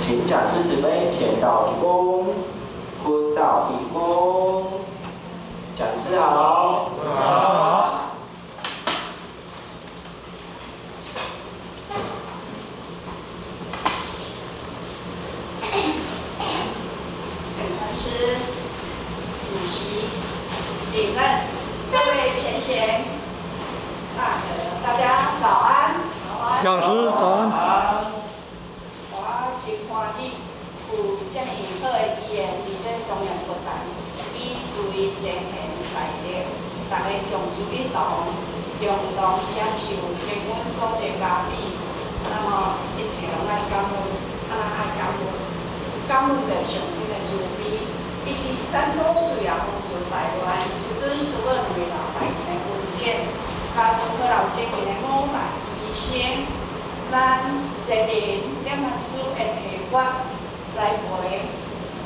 请讲师姊妹前到鞠躬，坤到一躬。讲师好。好。本团师主席领任各位前贤，大家早安。讲师早安。我真欢喜有这么好的机缘，伫这中央佛坛以随前贤来历，大家共聚一堂，共同享受天阮所在加美。那么一切拢爱感恩，爱感恩，感恩着上天的慈悲，以及咱所需要帮助台湾师尊师父两位老大人的恩典，加上好老前面的五大医生，咱前人点文书会提拔栽培，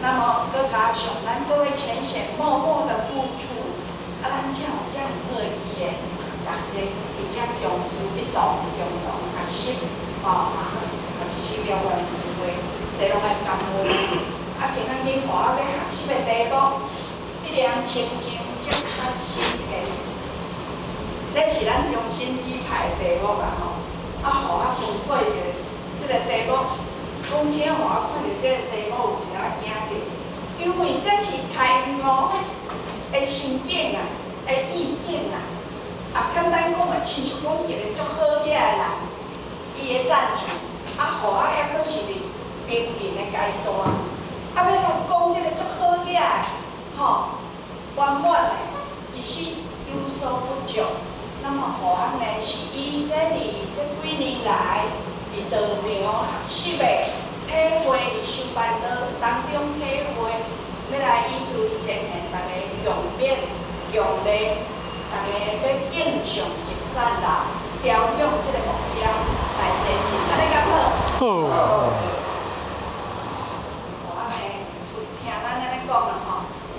那么佮加上咱各位前贤默默的付出，咱才有这样好的机缘，大家比较共聚一堂，共同学习，学习了我的智慧，这拢爱感恩。今仔日互我要学习的题目，一两清净即较新鲜，这是咱中心指派的题目啦吼。互我分配着即个题目，讲真互我看到即个题目有一下惊着，因为这是开悟的心境啊，的意境啊。简单讲啊，亲像讲一个足好惹的人，伊的赞助，互我还阁是伫平民的阶段，要来讲即个足好惹的，圆满的，其实有所不足。那么，互我呢是以这几年来伫道场学习的体会，伫修办道当中体会，要来以随前贤大家共勉共励，大家要敬上一赞啦，朝向这个目标来前进，安尼敢好？好。互我呢，听咱安尼讲啦吼，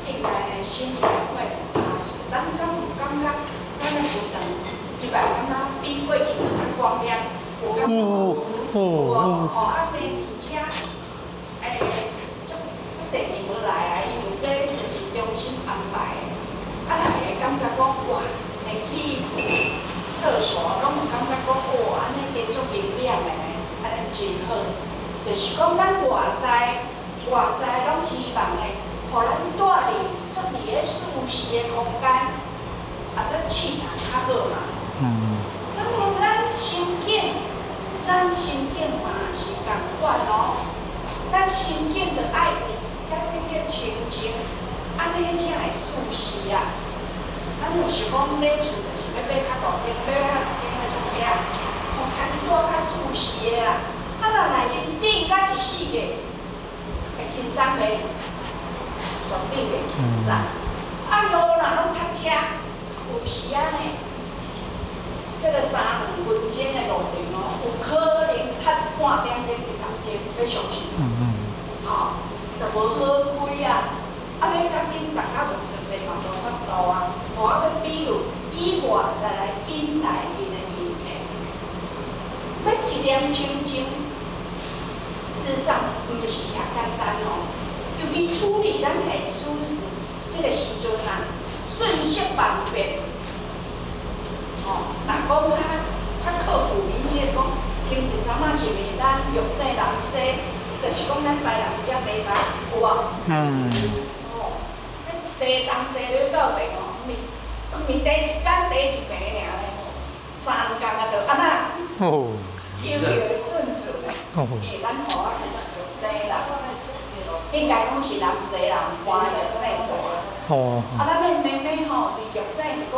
应该呢心里也会很踏实。咱敢有感觉？咱的佛堂，伊嘛感觉比过去较光亮，有感觉互我呢，而且这第二无来啊，因为这就是中心安排的。来会感觉讲哇，连去厕所拢有感觉讲哇，安尼加足明亮的呢，安尼真好。就是讲咱外在拢希望呢，互咱住伫足伫个舒适的空间。这气场较好嘛。那么咱心境嘛是共款哦。咱心境着爱有才叫清净，安尼才会舒适啊。咱有时讲买厝，就是要买较大间，买较大间的种只，互家己住较舒适的啊。若内面顶甲一世个，会轻松袂？落地袂轻松。路若拢塞车。有时啊呢，这个3、2分钟的路程哦，有可能塞半点钟、1点钟，要小心。就无好开啊！要赶紧大家运动的嘛，无法度啊。互我要比如以外再来引内面的引片，要一念清净，事实上毋是遐简单哦。尤其处理咱现事时，这个时阵啊。瞬息万变，若讲较刻骨铭心的讲，前一阵仔是袂咱玉井南西，就是讲咱台南遮地动有啊。地动地了到地哦，毋是地一天地一平尔咧，3工啊就安那。有有准准的，因为咱互我就是玉井啦，应该讲是南西人搬玉井大。咱要慢慢吼，离玉井就讲。